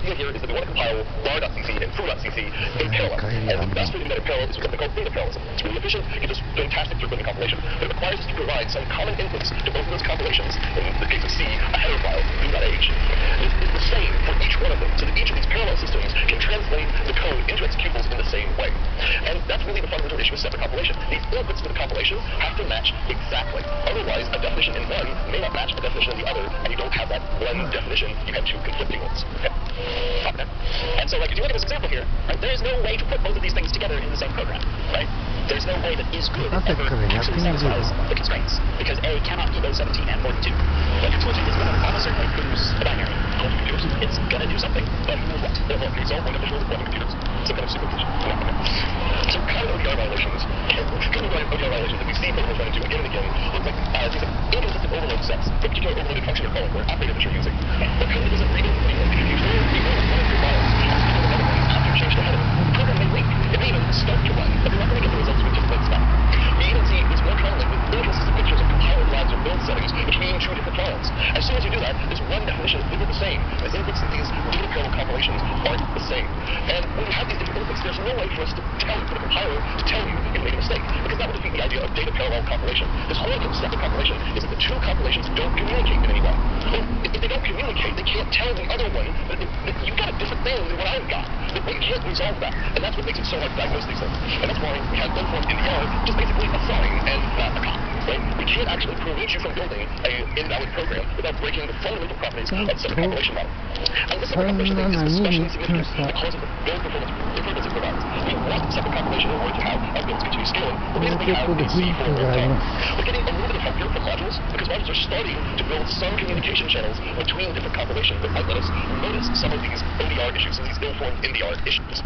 idea here is that we want to compile bar.cc and foo.cc in parallel. And the best way to do that in parallel is with something called data parallelism. It's really efficient, you just fantastic for equipment compilation. But it requires us to provide some common inputs to both of those compilations. In the case of C, a header file, foo.h, is the same for each one of them, so that each of these parallel systems can translate the code into executables in the same way. And that's really the fundamental issue with separate compilation. These inputs to the compilation have to match exactly. Otherwise, a definition in one may not match a definition in the other, and you don't have that one definition, you have two conflicting ones. Okay? And so, like, if you look at this example here, right, there is no way to put both of these things together in the same program, right? There's no way that is good ever actually satisfies the constraints, because A cannot be both 17 and 42. Like, it's legit, it's going to almost certainly produce a binary. It's going to do something, but who knows what? It will resolve one official with one computers. Some kind of supervision. So common ODR violations, ODR violations that we see programs run into again and again, look like things like inconsistent overload sets for a particular overloaded function you're calling or operator that you're using. The code isn't reading anymore. If you use one of your files after you change the header, the program may leak. It may even start to run, but you're not going to get the results with just like stuff. We even see this more commonly with inconsistent pictures of compiler flags or build settings between two different files. As soon as you do that, this one definition isn't the same. The inputs in these data parallel compilations aren't the same. And when we have these different inputs, there's no way for us to tell the compiler to tell you you made a mistake, because that would defeat the idea of data parallel compilation. This whole idea of separate compilation is that the two compilations don't communicate in any way. Well, if they don't communicate, they can't tell the other one that you've got a different thing than what I've got. But you can't resolve that. And that's what makes it so hard to diagnose these things. And that's why we have unformed NDR, which is basically a sign and not a cop. Right? We can't actually prevent you from building an invalid program without breaking the fundamental properties of the separate compilation model. And this separate compilation thing is especially significant because of the build performance improvements it provides. We want separate compilation in order to have our builds continue scaling. We basically have a C for a long time. We're getting a little bit of help here from modules, because modules are starting to build some communication channels between different compilations that might let us notice some of these ODR issues, some of these ill-formed NDR issues.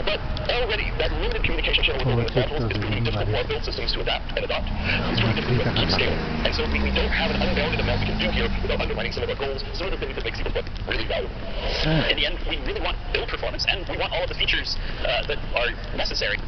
But already, that limited communication channel with those modules is really difficult for our build systems to adapt and adopt. It's really difficult to keep scaling. And so we don't have an unbounded amount we can do here without undermining some of our goals, some of the things that make C++ really valuable. In the end, we really want build performance, and we want all of the features that are necessary,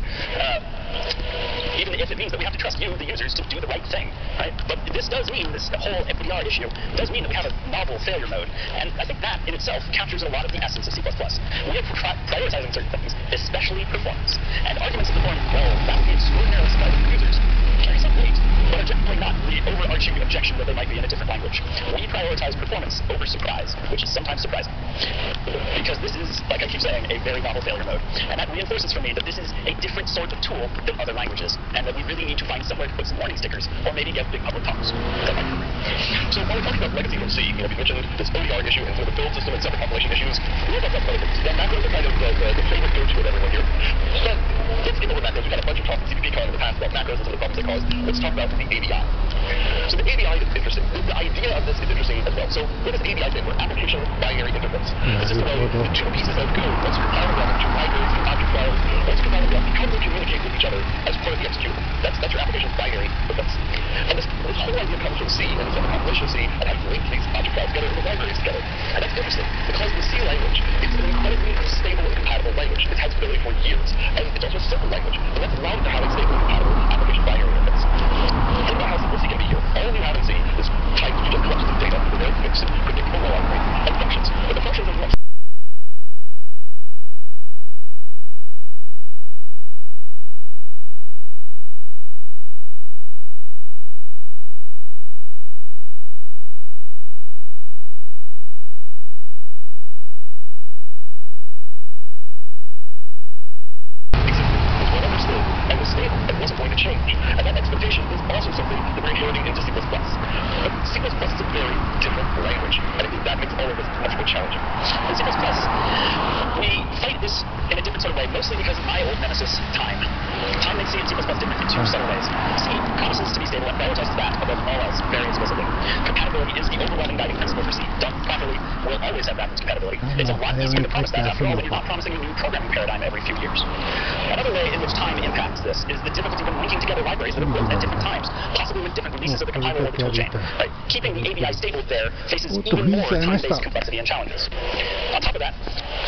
even if it means that we have to trust you, the users, to do the right thing, right? But this does mean, this whole ODR issue does mean that we have a novel failure mode, and I think that in itself captures a lot of the essence of C++. We are prioritizing certain things, especially performance, and arguments in the form, well, that would be extraordinarily surprising for users, carry some weight, but are generally not the overarching objection that they might be in a different language. We prioritize performance over surprise, which is sometimes surprising. Because this is, like I keep saying, a very novel failure mode. And that reinforces for me that this is a different sort of tool than other languages, and that we really need to find somewhere to put some warning stickers, or maybe get big public talks. So when we're talking about legacy from C, we mentioned this ODR issue and some of the build system and separate compilation issues. We will talk about macros. Yeah, macros are kind of the favorite go-to of everyone here. But let's get over macros. We've had a bunch of talks at CPPCon in the past about macros and some of the problems they cause. Let's talk about the ABI. So the ABI is interesting. The idea of this is interesting as well. So what does ABI stand for? Application Binary Interface. This is the way the two pieces of code, once you're compiling them, two libraries, two object files, once you're compiling them, how do they communicate with each other as part of the executable? That's your application binary interface. And this whole idea comes from C and from the compilation of C and how you link these object files together and the libraries together. And that's interesting because the C language is an incredibly stable and compatible language. It has stability for years. And it's also a simple language. And that's allowed to have a stable and compatible application binary interface. Think about how simple C can be here. All you have in C is types, you just clusters of data with very fixed, predictable library and functions. But the functions are much change. And that expectation is also something that we're inheriting into C++. But C++ is a very different language, and I think that makes all of this much more challenging. In C++, we fight this in a different sort of way, mostly because of my old nemesis, time. Time makes C and C++ different in two subtle ways. C promises to be stable and prioritizes that above all else very explicitly. Compatibility is the overriding guiding principle for C. Done properly will always have backwards compatibility. It's a lot easier to promise that, after all, when you're not promising a new programming paradigm every few years. Another way in which time impacts this is the difficulty when linking together libraries that are built at different times, possibly with different releases of the compiler or the toolchain. Right? Keeping the ABI stable there faces even more time-based complexity and challenges. On top of that,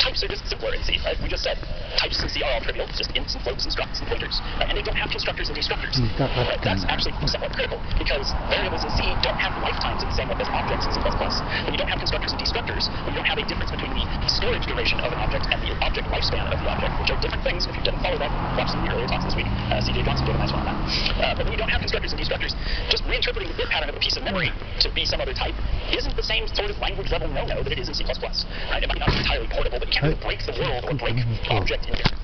types are just simpler in C. Right? We just said types in C are all trivial, just ints and floats and structs and pointers, right? And they don't have constructors and destructors. Right? That's actually somewhat critical because variables in C don't have lifetimes in the same way as objects in C++. When you don't have constructors and destructors, when you don't have a difference between the storage duration of an object and the object lifespan of the object, which are different things. If you didn't follow that, watch some of the earlier talks this week. C.J. Johnson did a nice one on that. But when you don't have constructors and destructors, just reinterpreting the bit pattern of a piece of memory to be some other type isn't the same sort of language level no-no that it is in C++. Right? It might not be entirely portable, but you can't really break the world or break object indifference.